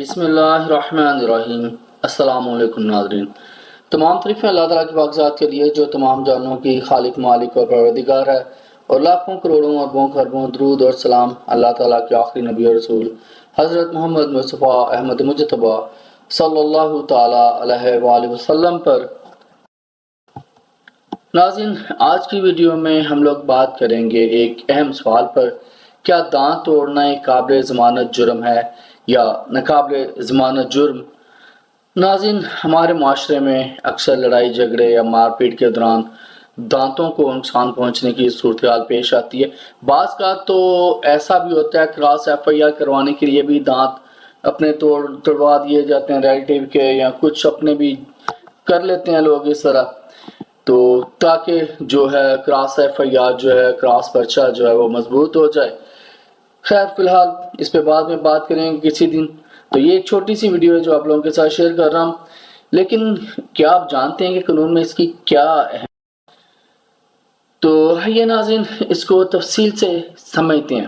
بسم اللہ الرحمن الرحیم۔ السلام علیکم ناظرین۔ تمام تعریفیں اللہ تعالیٰ کی پاک ذات کے لیے جو تمام جانوں کی خالق مالک اور پروردگار ہے، اور لاکھوں کروڑوں اربوں خربوں درود اور سلام اللہ تعالیٰ کے آخری نبی اور رسول حضرت محمد مصطفیٰ احمد مجتبیٰ صلی اللہ تعالیٰ علیہ وآلہ وسلم پر۔ ناظرین، آج کی ویڈیو میں ہم لوگ بات کریں گے ایک اہم سوال پر، کیا دانت توڑنا ایک قابل ضمانت جرم ہے یا ناقابل ضمانت جرم؟ ناظرین، ہمارے معاشرے میں اکثر لڑائی جھگڑے یا مار پیٹ کے دوران دانتوں کو نقصان پہنچنے کی صورتحال پیش آتی ہے۔ بعض کا تو ایسا بھی ہوتا ہے کراس FIR کروانے کے لیے بھی دانت اپنے توڑوا دیے جاتے ہیں ریلیٹیو کے، یا کچھ اپنے بھی کر لیتے ہیں لوگ اس طرح، تو تاکہ جو ہے کراس FIR جو ہے کراس پرچہ جو ہے وہ مضبوط ہو جائے۔ خیر، فی الحال اس پہ بعد میں بات کریں گے کسی دن۔ تو یہ ایک چھوٹی سی ویڈیو ہے جو آپ لوگوں کے ساتھ شیئر کر رہا ہوں، لیکن کیا آپ جانتے ہیں کہ قانون میں اس کی کیا اہم؟ تو یہ ناظرین اس کو تفصیل سے سمجھتے ہیں۔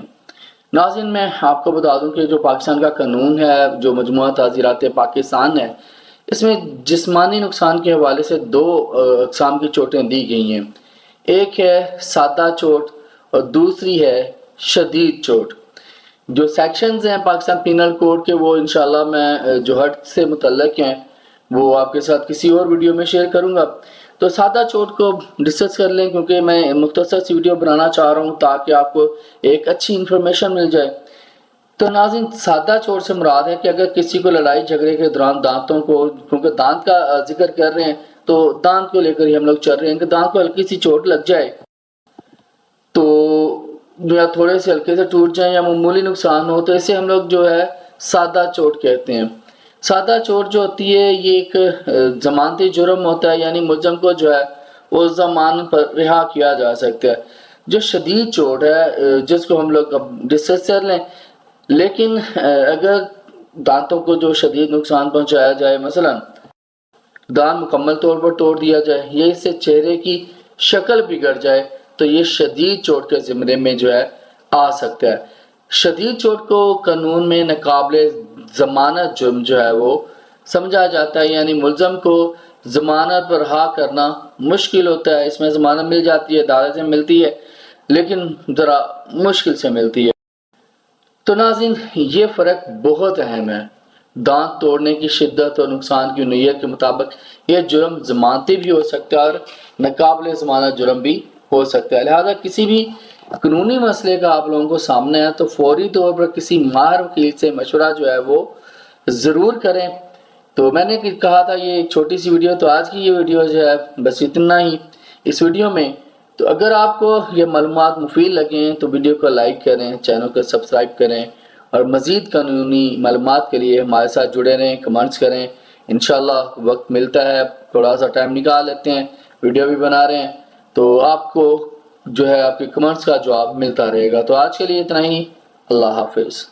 ناظرین، میں آپ کو بتا دوں کہ جو پاکستان کا قانون ہے، جو مجموعہ تعزیرات پاکستان ہے، اس میں جسمانی نقصان کے حوالے سے دو اقسام کی چوٹیں دی گئی ہیں۔ ایک ہے سادہ چوٹ اور دوسری ہے شدید چوٹ۔ جو سیکشنز ہیں پاکستان پینل کوڈ کے، وہ انشاءاللہ میں جو حد سے متعلق ہیں وہ آپ کے ساتھ کسی اور ویڈیو میں شیئر کروں گا۔ تو سادہ چوٹ کو ڈسکس کر لیں، کیونکہ میں مختصر سی ویڈیو بنانا چاہ رہا ہوں تاکہ آپ کو ایک اچھی انفارمیشن مل جائے۔ تو ناظرین، سادہ چوٹ سے مراد ہے کہ اگر کسی کو لڑائی جھگڑے کے دوران دانتوں کو، کیونکہ دانت کا ذکر کر رہے ہیں تو دانت کو لے کر ہی ہم لوگ چل رہے ہیں، کہ دانت کو ہلکی سی چوٹ لگ جائے تو یا تھوڑے سے ہلکے سے ٹوٹ جائیں یا معمولی نقصان ہو، تو اسے ہم لوگ جو ہے سادہ چوٹ کہتے ہیں۔ سادہ چوٹ جو ہوتی ہے یہ ایک ضمانتی جرم ہوتا ہے، یعنی ملزم کو جو ہے وہ ضمانت پر رہا کیا جا سکتا ہے۔ جو شدید چوٹ ہے جس کو ہم لوگ اب ڈسکس کر لیں، لیکن اگر دانتوں کو جو شدید نقصان پہنچایا جائے، مثلا دانت مکمل طور پر توڑ دیا جائے یا اس سے چہرے کی شکل بگڑ جائے، تو یہ شدید چوٹ کے زمرے میں جو ہے آ سکتا ہے۔ شدید چوٹ کو قانون میں ناقابل ضمانت جرم جو ہے وہ سمجھا جاتا ہے، یعنی ملزم کو ضمانت پر رہا کرنا مشکل ہوتا ہے۔ اس میں ضمانت مل جاتی ہے، عدالت سے ملتی ہے، لیکن ذرا مشکل سے ملتی ہے۔ تو ناظرین، یہ فرق بہت اہم ہے۔ دانت توڑنے کی شدت اور نقصان کی نوعیت کے مطابق یہ جرم ضمانتی بھی ہو سکتا ہے اور ناقابل ضمانت جرم بھی ہو سکتا ہے۔ لہذا کسی بھی قانونی مسئلے کا آپ لوگوں کو سامنے ہے تو فوری طور پر کسی ماہر وکیل سے مشورہ جو ہے وہ ضرور کریں۔ تو میں نے کہا تھا یہ ایک چھوٹی سی ویڈیو، تو آج کی یہ ویڈیو جو ہے بس اتنا ہی اس ویڈیو میں۔ تو اگر آپ کو یہ معلومات مفید لگیں تو ویڈیو کو لائک کریں، چینل کو سبسکرائب کریں، اور مزید قانونی معلومات کے لیے ہمارے ساتھ جڑے رہیں، کمنٹس کریں۔ انشاءاللہ وقت ملتا ہے، تھوڑا سا ٹائم نکال لیتے ہیں، ویڈیو بھی بنا رہے ہیں، تو آپ کو جو ہے آپ کے کمنٹس کا جواب ملتا رہے گا۔ تو آج کے لیے اتنا ہی، اللہ حافظ۔